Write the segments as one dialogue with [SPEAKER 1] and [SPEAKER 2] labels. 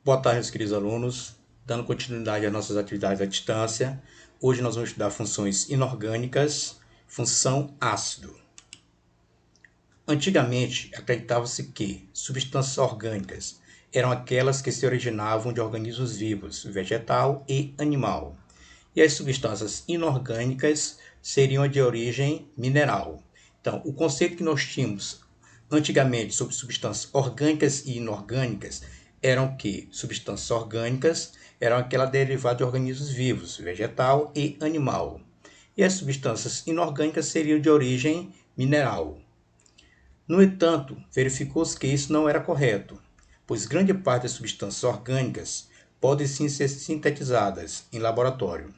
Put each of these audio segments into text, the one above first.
[SPEAKER 1] Boa tarde, meus queridos alunos. Dando continuidade às nossas atividades à distância, hoje nós vamos estudar funções inorgânicas, função ácido. Antigamente, acreditava-se que substâncias orgânicas eram aquelas que se originavam de organismos vivos, vegetal e animal, e as substâncias inorgânicas seriam de origem mineral. Então, o conceito que nós tínhamos antigamente sobre substâncias orgânicas e inorgânicas eram que substâncias orgânicas eram aquelas derivadas de organismos vivos, vegetal e animal, e as substâncias inorgânicas seriam de origem mineral. No entanto, verificou-se que isso não era correto, pois grande parte das substâncias orgânicas podem sim ser sintetizadas em laboratório.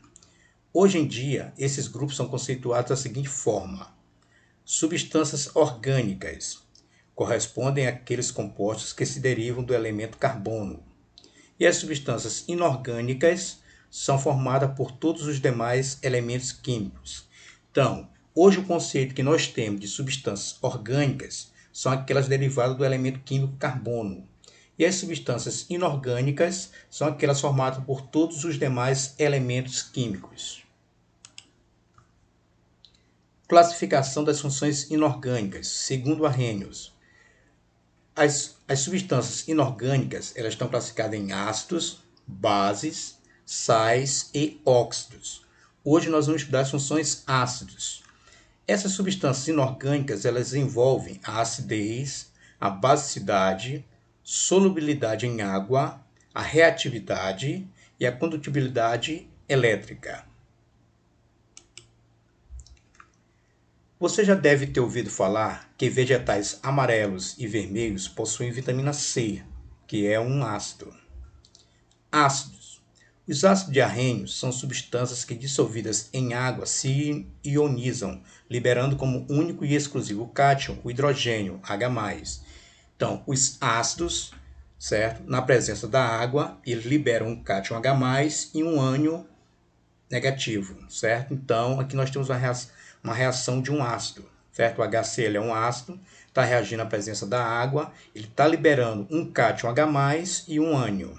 [SPEAKER 1] Hoje em dia, esses grupos são conceituados da seguinte forma: substâncias orgânicas correspondem àqueles compostos que se derivam do elemento carbono, e as substâncias inorgânicas são formadas por todos os demais elementos químicos. Então, hoje o conceito que nós temos de substâncias orgânicas são aquelas derivadas do elemento químico carbono, e as substâncias inorgânicas são aquelas formadas por todos os demais elementos químicos. Classificação das funções inorgânicas, segundo Arrhenius. As substâncias inorgânicas elas estão classificadas em ácidos, bases, sais e óxidos. Hoje nós vamos estudar as funções ácidos. Essas substâncias inorgânicas elas envolvem a acidez, a basicidade, solubilidade em água, a reatividade e a condutibilidade elétrica. Você já deve ter ouvido falar que vegetais amarelos e vermelhos possuem vitamina C, que é um ácido. Ácidos. Os ácidos de Arrhenius são substâncias que, dissolvidas em água, se ionizam, liberando como único e exclusivo cátion o hidrogênio, H+. Então, os ácidos, certo? Na presença da água, eles liberam um cátion H+, e um ânion negativo, certo? Então, aqui nós temos uma reação de um ácido, certo? O HCl é um ácido, está reagindo à presença da água, ele está liberando um cátion H+, e um ânion.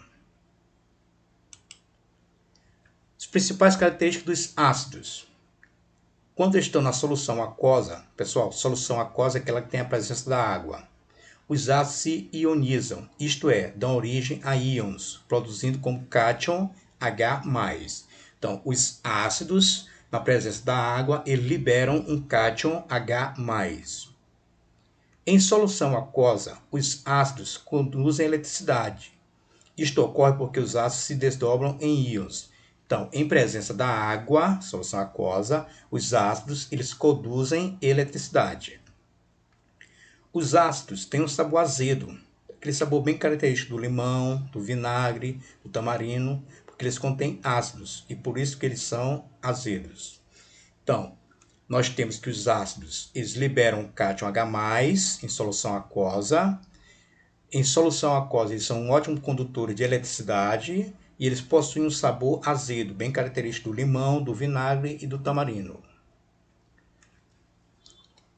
[SPEAKER 1] As principais características dos ácidos. Quando estão na solução aquosa, pessoal, solução aquosa é aquela que tem a presença da água. Os ácidos se ionizam, isto é, dão origem a íons, produzindo como cátion H+. Então, os ácidos, na presença da água, eles liberam um cátion H+. Em solução aquosa, os ácidos conduzem eletricidade. Isto ocorre porque os ácidos se desdobram em íons. Então, em presença da água, solução aquosa, os ácidos eles conduzem eletricidade. Os ácidos têm um sabor azedo, aquele sabor bem característico do limão, do vinagre, do tamarino, porque eles contêm ácidos e por isso que eles são azedos. Então, nós temos que os ácidos eles liberam cátion H+, em solução aquosa. Em solução aquosa, eles são um ótimo condutor de eletricidade e eles possuem um sabor azedo, bem característico do limão, do vinagre e do tamarino.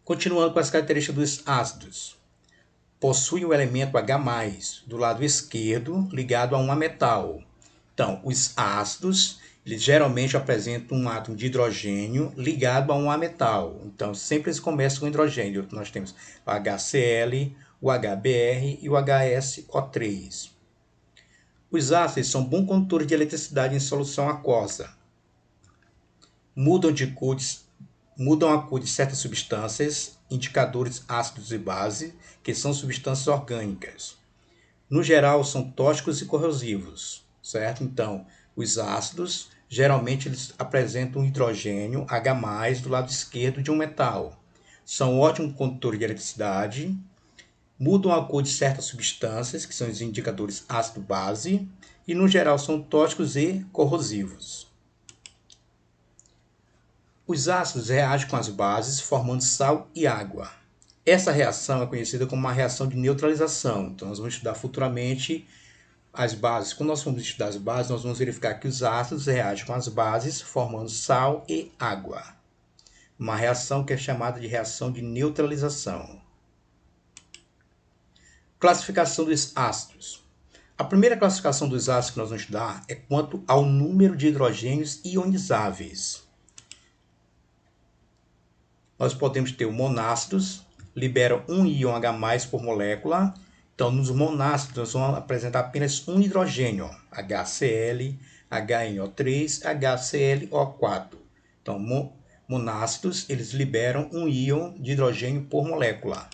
[SPEAKER 1] Continuando com as características dos ácidos. Possui o elemento H+, do lado esquerdo, ligado a um metal. Então, os ácidos, eles geralmente apresentam um átomo de hidrogênio ligado a um metal. Então, sempre eles começam com hidrogênio. Nós temos o HCl, o HBr e o HSO3. Os ácidos são bons condutores de eletricidade em solução aquosa. Mudam a cor de certas substâncias, indicadores ácidos e base, que são substâncias orgânicas. No geral, são tóxicos e corrosivos, certo? Então, os ácidos, geralmente, eles apresentam um hidrogênio H+, do lado esquerdo de um metal. São ótimos condutores de eletricidade, mudam a cor de certas substâncias, que são os indicadores ácido-base, e, no geral, são tóxicos e corrosivos. Os ácidos reagem com as bases, formando sal e água. Essa reação é conhecida como uma reação de neutralização. Então, nós vamos estudar futuramente as bases. Quando nós formos estudar as bases, nós vamos verificar que os ácidos reagem com as bases, formando sal e água. Uma reação que é chamada de reação de neutralização. Classificação dos ácidos. A primeira classificação dos ácidos que nós vamos estudar é quanto ao número de hidrogênios ionizáveis. Nós podemos ter o monácidos, liberam um íon H+ por molécula. Então, nos monácidos, nós vamos apresentar apenas um hidrogênio, HCl, HNO3, HClO4. Então, monácidos, eles liberam um íon de hidrogênio por molécula.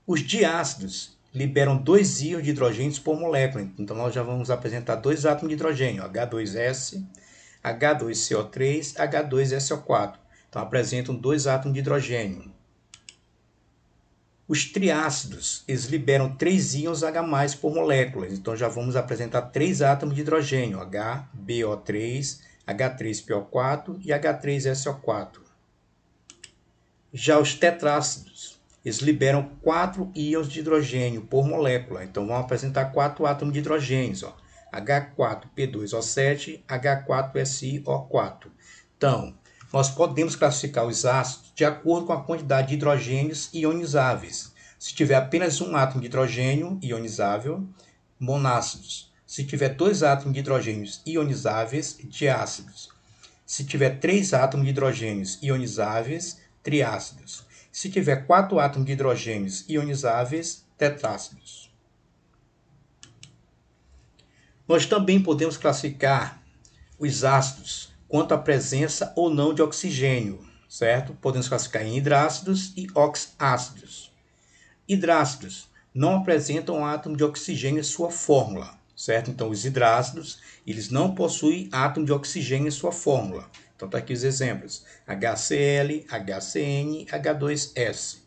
[SPEAKER 1] Os diácidos liberam 2 íons de hidrogênio por molécula. Então, nós já vamos apresentar 2 átomos de hidrogênio, H2S, H2CO3, H2SO4. Então, apresentam 2 átomos de hidrogênio. Os triácidos, eles liberam 3 íons H+ por molécula. Então, já vamos apresentar 3 átomos de hidrogênio, HBO3, H3PO4 e H3SO4. Já os tetrácidos, eles liberam 4 íons de hidrogênio por molécula. Então, vamos apresentar 4 átomos de hidrogênios, H4P2O7, H4SiO4. Então, nós podemos classificar os ácidos de acordo com a quantidade de hidrogênios ionizáveis. Se tiver apenas um átomo de hidrogênio ionizável, monácidos. Se tiver 2 átomos de hidrogênios ionizáveis, diácidos. Se tiver 3 átomos de hidrogênios ionizáveis, triácidos. Se tiver 4 átomos de hidrogênios ionizáveis, tetrácidos. Nós também podemos classificar os ácidos quanto à presença ou não de oxigênio, certo? Podemos classificar em hidrácidos e oxácidos. Hidrácidos não apresentam átomo de oxigênio em sua fórmula, certo? Então, os hidrácidos, eles não possuem átomo de oxigênio em sua fórmula. Então, está aqui os exemplos, HCl, HCN, H2S.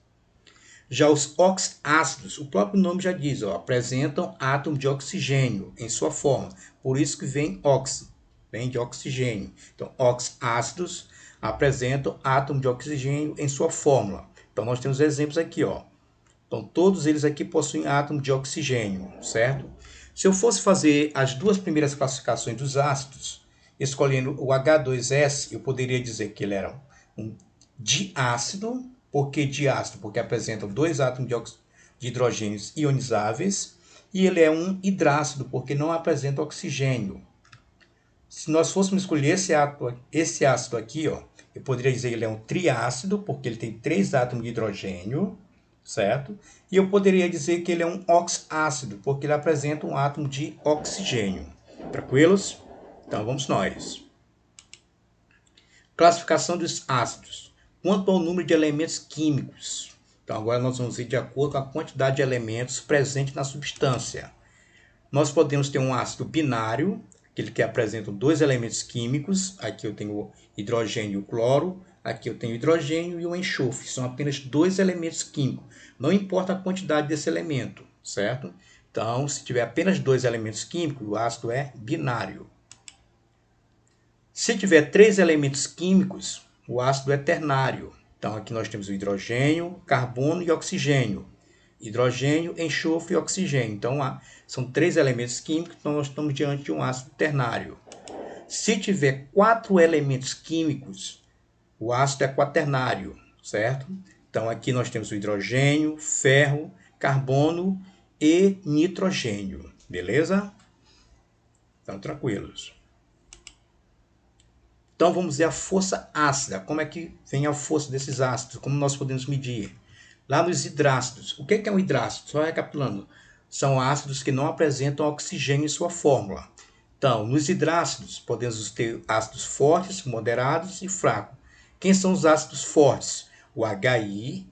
[SPEAKER 1] Já os oxácidos, o próprio nome já diz, apresentam átomo de oxigênio em sua fórmula, por isso que vem oxi. Vem de oxigênio. Então, oxácidos apresentam átomo de oxigênio em sua fórmula. Então, nós temos exemplos aqui, Então, todos eles aqui possuem átomo de oxigênio, certo? Se eu fosse fazer as duas primeiras classificações dos ácidos, escolhendo o H2S, eu poderia dizer que ele era um diácido. Por que diácido? Porque apresentam 2 átomos de hidrogênios ionizáveis. E ele é um hidrácido, porque não apresenta oxigênio. Se nós fôssemos escolher esse ácido aqui, eu poderia dizer que ele é um triácido, porque ele tem 3 átomos de hidrogênio, certo? E eu poderia dizer que ele é um oxácido, porque ele apresenta um átomo de oxigênio. Tranquilos? Então, vamos nós. Classificação dos ácidos. Quanto ao número de elementos químicos. Então, agora nós vamos ver de acordo com a quantidade de elementos presentes na substância. Nós podemos ter um ácido binário, aquele que apresenta 2 elementos químicos. Aqui eu tenho o hidrogênio e o cloro. Aqui eu tenho o hidrogênio e o enxofre. São apenas 2 elementos químicos. Não importa a quantidade desse elemento, certo? Então, se tiver apenas 2 elementos químicos, o ácido é binário. Se tiver 3 elementos químicos, o ácido é ternário. Então, aqui nós temos o hidrogênio, carbono e oxigênio. Hidrogênio, enxofre e oxigênio. Então, são 3 elementos químicos, então nós estamos diante de um ácido ternário. Se tiver 4 elementos químicos, o ácido é quaternário, certo? Então, aqui nós temos o hidrogênio, ferro, carbono e nitrogênio. Beleza? Então, tranquilos. Então, vamos ver a força ácida. Como é que vem a força desses ácidos? Como nós podemos medir? Lá nos hidrácidos. O que é um hidrácido? Só recapitulando. São ácidos que não apresentam oxigênio em sua fórmula. Então, nos hidrácidos, podemos ter ácidos fortes, moderados e fracos. Quem são os ácidos fortes? O HI,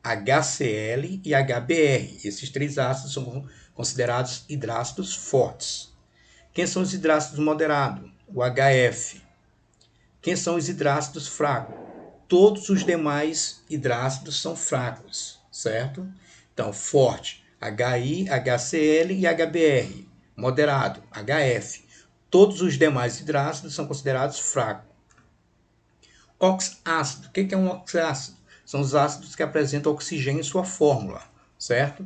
[SPEAKER 1] HCl e HBr. Esses 3 ácidos são considerados hidrácidos fortes. Quem são os hidrácidos moderados? O HF. Quem são os hidrácidos fracos? Todos os demais hidrácidos são fracos, certo? Então, forte, HI, HCl e HBr. Moderado, HF. Todos os demais hidrácidos são considerados fracos. Oxácido. O que é um oxácido? São os ácidos que apresentam oxigênio em sua fórmula, certo?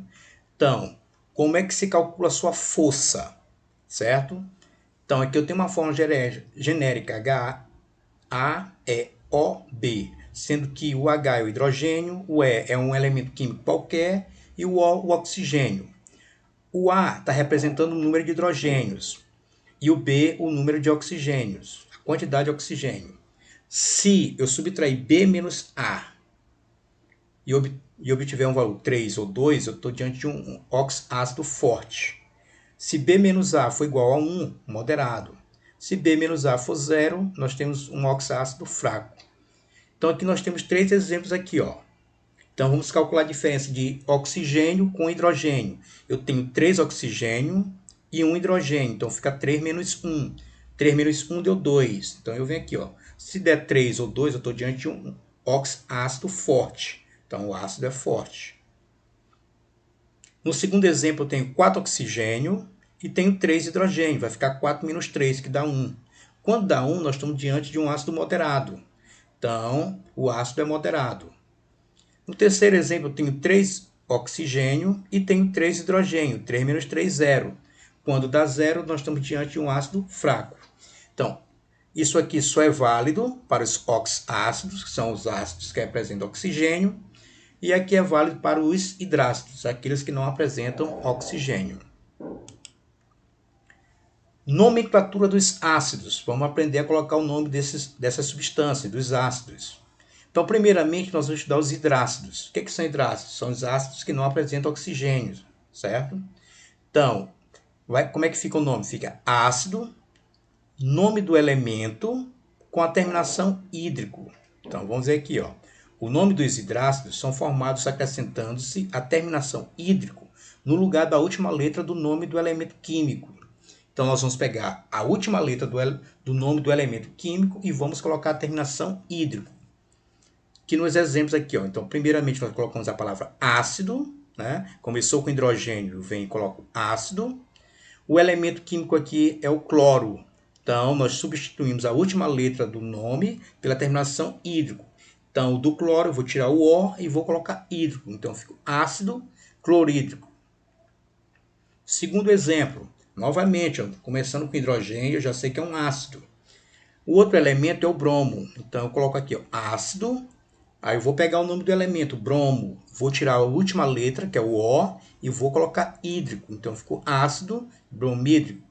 [SPEAKER 1] Então, como é que se calcula a sua força, certo? Então, aqui eu tenho uma fórmula genérica, HAEOB, sendo que o H é o hidrogênio, o E é um elemento químico qualquer e o O, o oxigênio. O A está representando o número de hidrogênios e o B o número de oxigênios, a quantidade de oxigênio. Se eu subtrair B menos A e obtiver um valor 3 ou 2, eu estou diante de um oxácido forte. Se B menos A for igual a 1, moderado. Se B menos A for 0, nós temos um oxácido fraco. Então aqui nós temos 3 exemplos aqui, ó. Então vamos calcular a diferença de oxigênio com hidrogênio. Eu tenho 3 oxigênio e 1 hidrogênio, então fica 3 menos 1. 3 menos 1 deu 2. Então eu venho aqui, ó. Se der 3 ou 2, eu estou diante de um oxácido forte. Então o ácido é forte. No segundo exemplo eu tenho 4 oxigênio e tenho 3 hidrogênio. Vai ficar 4 menos 3, que dá 1. Quando dá 1, nós estamos diante de um ácido moderado. Então o ácido é moderado. No terceiro exemplo, eu tenho 3 oxigênio e tenho 3 hidrogênio. 3 menos 3, 0. Quando dá 0, nós estamos diante de um ácido fraco. Então, isso aqui só é válido para os oxácidos, que são os ácidos que apresentam oxigênio. E aqui é válido para os hidrácidos, aqueles que não apresentam oxigênio. Nomenclatura dos ácidos. Vamos aprender a colocar o nome dessas substâncias, dos ácidos. Então, primeiramente, nós vamos estudar os hidrácidos. O que são hidrácidos? São os ácidos que não apresentam oxigênio, certo? Então, como é que fica o nome? Fica ácido, nome do elemento, com a terminação hídrico. Então, vamos ver aqui, ó. O nome dos hidrácidos são formados acrescentando-se a terminação hídrico no lugar da última letra do nome do elemento químico. Então, nós vamos pegar a última letra do nome do elemento químico e vamos colocar a terminação hídrico. Aqui nos exemplos aqui, ó. Então, primeiramente, nós colocamos a palavra ácido, né? Começou com hidrogênio, vem e coloco ácido. O elemento químico aqui é o cloro. Então, nós substituímos a última letra do nome pela terminação hídrico. Então, do cloro, eu vou tirar o O e vou colocar hídrico. Então, fica ácido clorídrico. Segundo exemplo, novamente, ó, começando com hidrogênio, eu já sei que é um ácido. O outro elemento é o bromo. Então, eu coloco aqui, ó, ácido. Aí eu vou pegar o nome do elemento, bromo. Vou tirar a última letra, que é o O, e vou colocar hídrico. Então, ficou ácido bromídrico.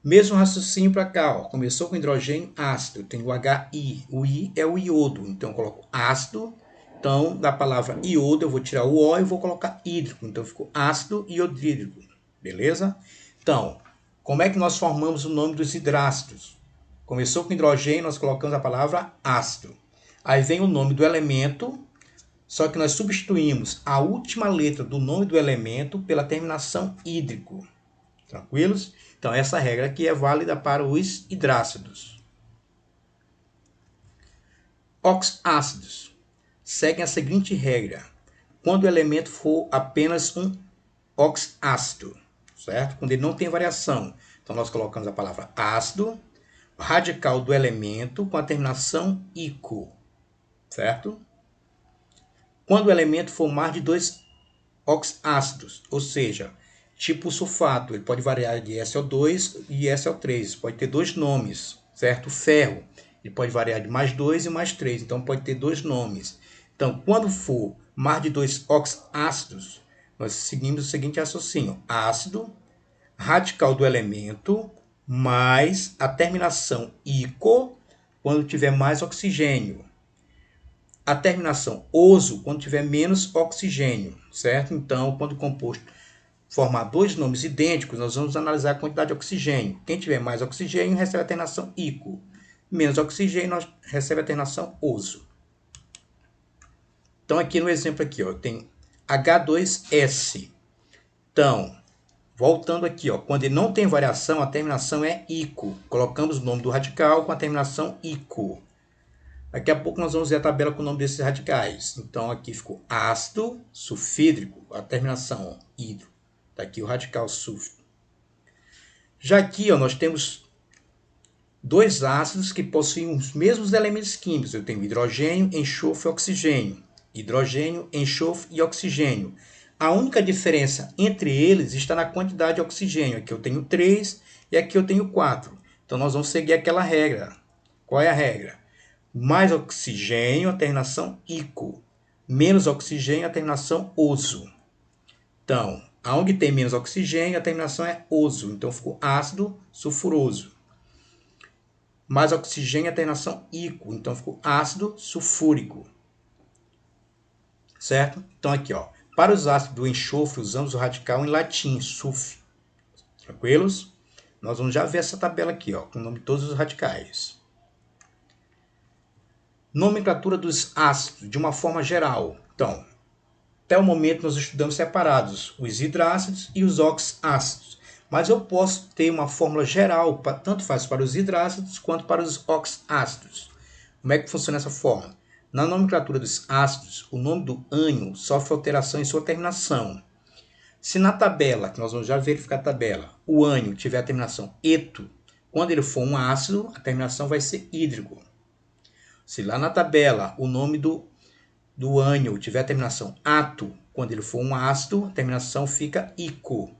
[SPEAKER 1] Mesmo raciocínio para cá, ó. Começou com hidrogênio, ácido. Eu tenho o HI. O I é o iodo. Então, eu coloco ácido. Então, da palavra iodo, eu vou tirar o O e vou colocar hídrico. Então, ficou ácido iodídrico. Beleza? Então, como é que nós formamos o nome dos hidrácidos? Começou com hidrogênio, nós colocamos a palavra ácido. Aí vem o nome do elemento, só que nós substituímos a última letra do nome do elemento pela terminação hídrico. Tranquilos? Então, essa regra aqui é válida para os hidrácidos. Oxácidos. Seguem a seguinte regra. Quando o elemento for apenas um oxácido, certo? Quando ele não tem variação. Então, nós colocamos a palavra ácido, radical do elemento com a terminação ico, certo? Quando o elemento for mais de 2 oxácidos, ou seja, tipo sulfato, ele pode variar de SO2 e SO3, pode ter 2 nomes, certo? Ferro, ele pode variar de mais 2 e mais 3, então pode ter 2 nomes. Então, quando for mais de 2 oxácidos, nós seguimos o seguinte raciocínio: ácido, radical do elemento, mais a terminação ico, quando tiver mais oxigênio. A terminação oso, quando tiver menos oxigênio, certo? Então, quando o composto formar 2 nomes idênticos, nós vamos analisar a quantidade de oxigênio. Quem tiver mais oxigênio, recebe a terminação ico. Menos oxigênio, nós recebe a terminação oso. Então, aqui no exemplo aqui, ó, tem H2S. Então, voltando aqui, ó, quando ele não tem variação, a terminação é ico. Colocamos o nome do radical com a terminação ico. Daqui a pouco nós vamos ver a tabela com o nome desses radicais. Então, aqui ficou ácido sulfídrico, a terminação hidro. Está aqui o radical sulfo. Já aqui, ó, nós temos 2 ácidos que possuem os mesmos elementos químicos. Eu tenho hidrogênio, enxofre e oxigênio. Hidrogênio, enxofre e oxigênio. A única diferença entre eles está na quantidade de oxigênio. Aqui eu tenho 3 e aqui eu tenho 4. Então, nós vamos seguir aquela regra. Qual é a regra? Mais oxigênio, a terminação ico. Menos oxigênio, a terminação oso. Então, Aonde tem menos oxigênio, a terminação é oso. Então ficou ácido sulfuroso. Mais oxigênio, a terminação ico. Então ficou ácido sulfúrico. Certo? Então aqui, ó. Para os ácidos do enxofre, usamos o radical em latim, sulf. Tranquilos? Nós vamos já ver essa tabela aqui, ó, com o nome de todos os radicais. Nomenclatura dos ácidos, de uma forma geral. Então, até o momento nós estudamos separados os hidrácidos e os oxácidos. Mas eu posso ter uma fórmula geral, tanto faz para os hidrácidos quanto para os oxácidos. Como é que funciona essa fórmula? Na nomenclatura dos ácidos, o nome do ânion sofre alteração em sua terminação. Se na tabela, que nós vamos já verificar a tabela, o ânion tiver a terminação eto, quando ele for um ácido, a terminação vai ser hídrico. Se lá na tabela o nome do ânion tiver a terminação ato, quando ele for um ácido, a terminação fica ico.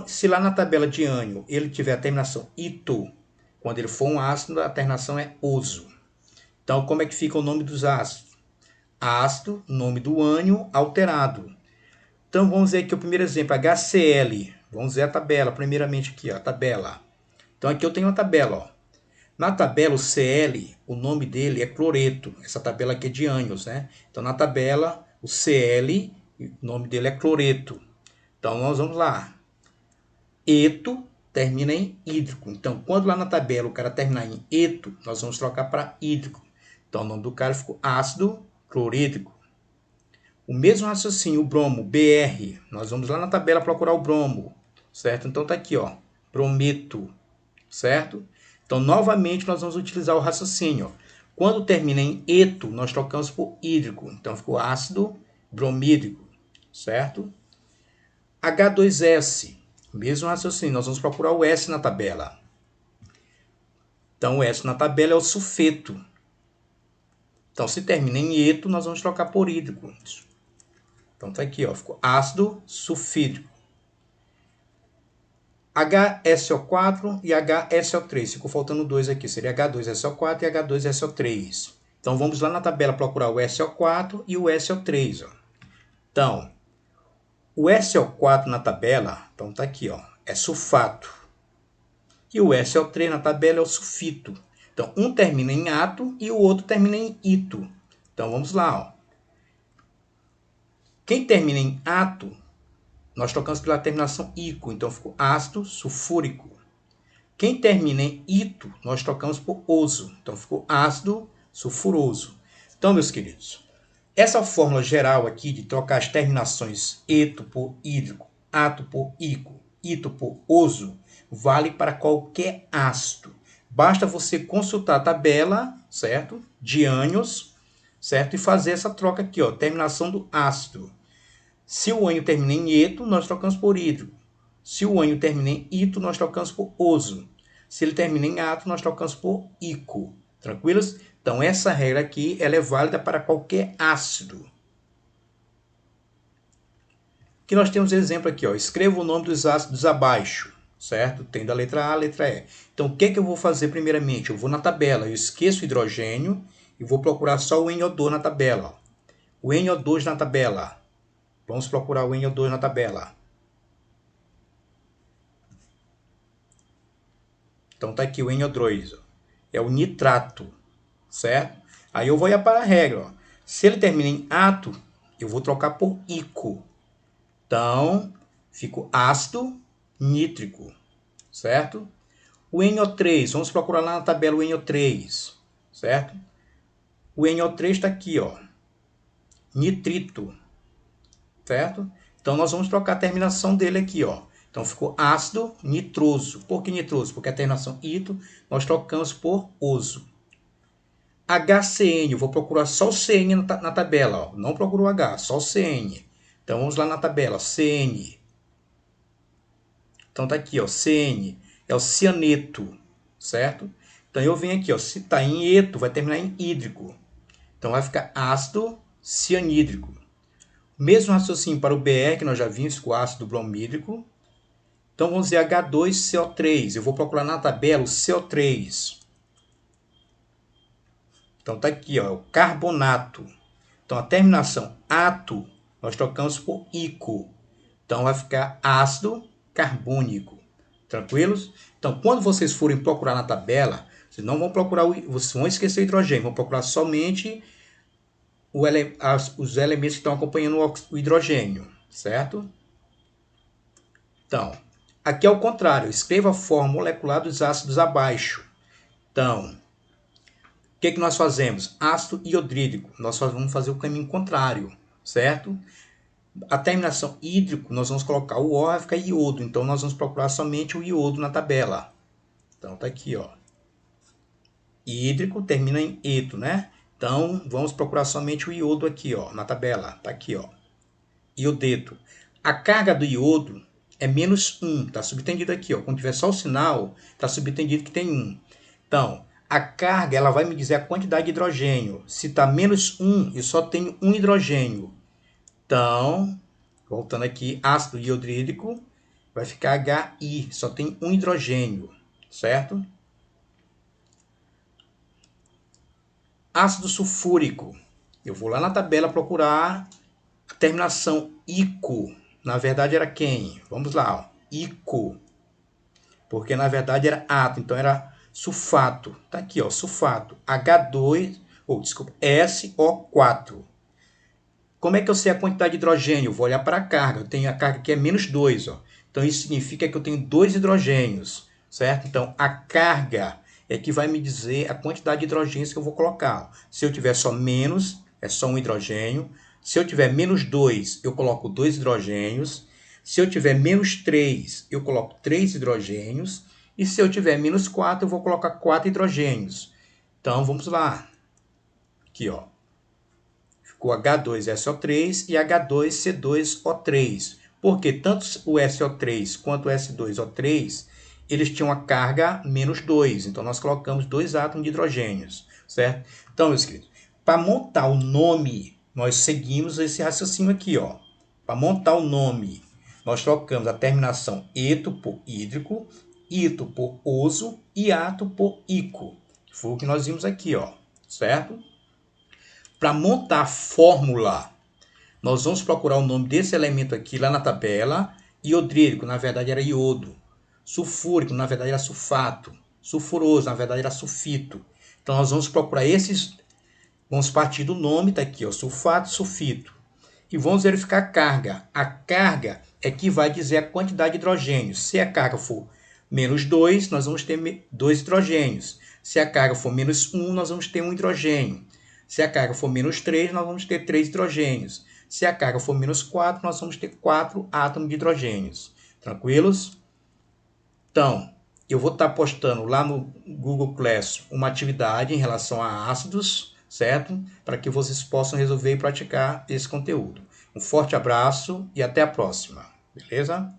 [SPEAKER 1] Se lá na tabela de ânion ele tiver a terminação ito, quando ele for um ácido, a terminação é oso. Então, como é que fica o nome dos ácidos? Ácido, nome do ânion alterado. Então, vamos ver aqui o primeiro exemplo, HCl. Vamos ver a tabela, primeiramente aqui, ó, a tabela. Então, aqui eu tenho uma tabela, ó. Na tabela, o Cl, o nome dele é cloreto. Essa tabela aqui é de ânions, né? Então, na tabela, o Cl, o nome dele é cloreto. Então, nós vamos lá. Eto termina em hídrico. Então, quando lá na tabela o cara terminar em eto, nós vamos trocar para hídrico. Então, o nome do cara ficou ácido clorídrico. O mesmo raciocínio, o bromo, Br. Nós vamos lá na tabela procurar o bromo, certo? Então, tá aqui, ó, brometo, certo? Então, novamente, nós vamos utilizar o raciocínio. Quando termina em eto, nós trocamos por hídrico. Então, ficou ácido bromídrico, certo? H2S, mesmo raciocínio. Nós vamos procurar o S na tabela. Então, o S na tabela é o sulfeto. Então, se termina em eto, nós vamos trocar por hídrico. Então, tá aqui, ó, ficou ácido sulfídrico. HSO4 e HSO3. Ficou faltando dois aqui. Seria H2SO4 e H2SO3. Então, vamos lá na tabela procurar o SO4 e o SO3. Ó. Então, o SO4 na tabela, então tá aqui, ó, é sulfato. E o SO3 na tabela é o sulfito. Então, um termina em ato e o outro termina em ito. Então, vamos lá, ó. Quem termina em ato, nós trocamos pela terminação ico, então ficou ácido sulfúrico. Quem termina em ito, nós trocamos por oso, então ficou ácido sulfuroso. Então, meus queridos, essa fórmula geral aqui de trocar as terminações eto por hídrico, ato por ico, ito por oso, vale para qualquer ácido. Basta você consultar a tabela, certo? De ânions, certo? E fazer essa troca aqui, ó, terminação do ácido. Se o ânion termina em eto, nós trocamos por hídrico. Se o ânion termina em ito, nós trocamos por oso. Se ele termina em ato, nós trocamos por ico. Tranquilos? Então, essa regra aqui ela é válida para qualquer ácido. Aqui nós temos exemplo aqui, ó. Escreva o nome dos ácidos abaixo, certo? Tem da letra A, letra E. Então, o que eu vou fazer primeiramente? Eu vou na tabela, eu esqueço o hidrogênio e vou procurar só o NO2 na tabela. Ó. O NO2 na tabela. Vamos procurar o NO2 na tabela. Então tá aqui o NO2, ó. É o nitrato, certo? Aí eu vou ir para a regra, ó. Se ele termina em ato, eu vou trocar por ico. Então, fica ácido nítrico, certo? O NO3, vamos procurar lá na tabela o NO3, certo? O NO3 está aqui, ó, nitrito, certo? Então, nós vamos trocar a terminação dele aqui, ó. Então, ficou ácido nitroso. Por que nitroso? Porque a terminação ito nós trocamos por oso. HCN, eu vou procurar só o CN na tabela, ó. Não procuro o H, só o CN. Então, vamos lá na tabela, CN. Então, tá aqui, ó, CN, é o cianeto, certo? Então, eu venho aqui, ó, se tá em eto, vai terminar em hídrico. Então, vai ficar ácido cianídrico. Mesmo raciocínio para o BR, que nós já vimos, com ácido bromídrico. Então, vamos dizer H2CO3. Eu vou procurar na tabela o CO3. Então, tá aqui, ó, o carbonato. Então, a terminação ato, nós trocamos por ico. Então, vai ficar ácido carbônico. Tranquilos? Então, quando vocês forem procurar na tabela, vocês não vão procurar, vocês vão esquecer o hidrogênio, vão procurar somente os elementos que estão acompanhando o hidrogênio, certo? Então, aqui é o contrário, escreva a forma molecular dos ácidos abaixo. Então, o que nós fazemos? Ácido iodrídrico, nós vamos fazer o caminho contrário, certo? A terminação hídrico, nós vamos colocar o O, vai ficar iodo, então nós vamos procurar somente o iodo na tabela. Então, tá aqui, ó. Hídrico termina em eto, né? Então, vamos procurar somente o iodo aqui, ó, na tabela. Tá aqui, ó. Iodeto. A carga do iodo é -1, tá subtendido aqui, ó. Quando tiver só o sinal, tá subtendido que tem 1. Então, a carga, ela vai me dizer a quantidade de hidrogênio. Se tá -1, eu só tenho um hidrogênio. Então, voltando aqui, ácido iodrídrico, vai ficar HI, só tem um hidrogênio, certo? Ácido sulfúrico, eu vou lá na tabela procurar a terminação ICO. Na verdade era quem? Vamos lá, ó. ICO. Porque na verdade era átomo, então era sulfato. Tá aqui, ó, sulfato. H2, desculpa, SO4. Como é que eu sei a quantidade de hidrogênio? Eu vou olhar para a carga. Eu tenho a carga que é -2, ó. Então isso significa que eu tenho 2 hidrogênios, certo? Então a carga é que vai me dizer a quantidade de hidrogênios que eu vou colocar. Se eu tiver só menos, é só um hidrogênio. Se eu tiver -2, eu coloco 2 hidrogênios. Se eu tiver -3, eu coloco 3 hidrogênios. E se eu tiver -4, eu vou colocar 4 hidrogênios. Então vamos lá. Aqui, ó. Ficou H2SO3 e H2C2O3. Porque tanto o SO3 quanto o S2O3, eles tinham a carga -2. Então, nós colocamos 2 átomos de hidrogênios, certo? Então, meus queridos, para montar o nome, nós seguimos esse raciocínio aqui, ó. Para montar o nome, nós trocamos a terminação eto por hídrico, ito por oso e ato por ico. Foi o que nós vimos aqui, ó, certo? Para montar a fórmula, nós vamos procurar o nome desse elemento aqui lá na tabela. Iodrídrico, na verdade, era iodo. Sulfúrico, na verdade, era sulfato. Sulfuroso, na verdade, era sulfito. Então, nós vamos procurar esses. Vamos partir do nome, tá aqui, ó, sulfato, sulfito. E vamos verificar a carga. A carga é que vai dizer a quantidade de hidrogênios. Se a carga for -2, nós vamos ter 2 hidrogênios. Se a carga for -1, nós vamos ter um hidrogênio. Se a carga for -3, nós vamos ter 3 hidrogênios. Se a carga for -4, nós vamos ter 4 átomos de hidrogênios. Tranquilos? Então, eu vou estar postando lá no Google Classroom uma atividade em relação a ácidos, certo? Para que vocês possam resolver e praticar esse conteúdo. Um forte abraço e até a próxima. Beleza?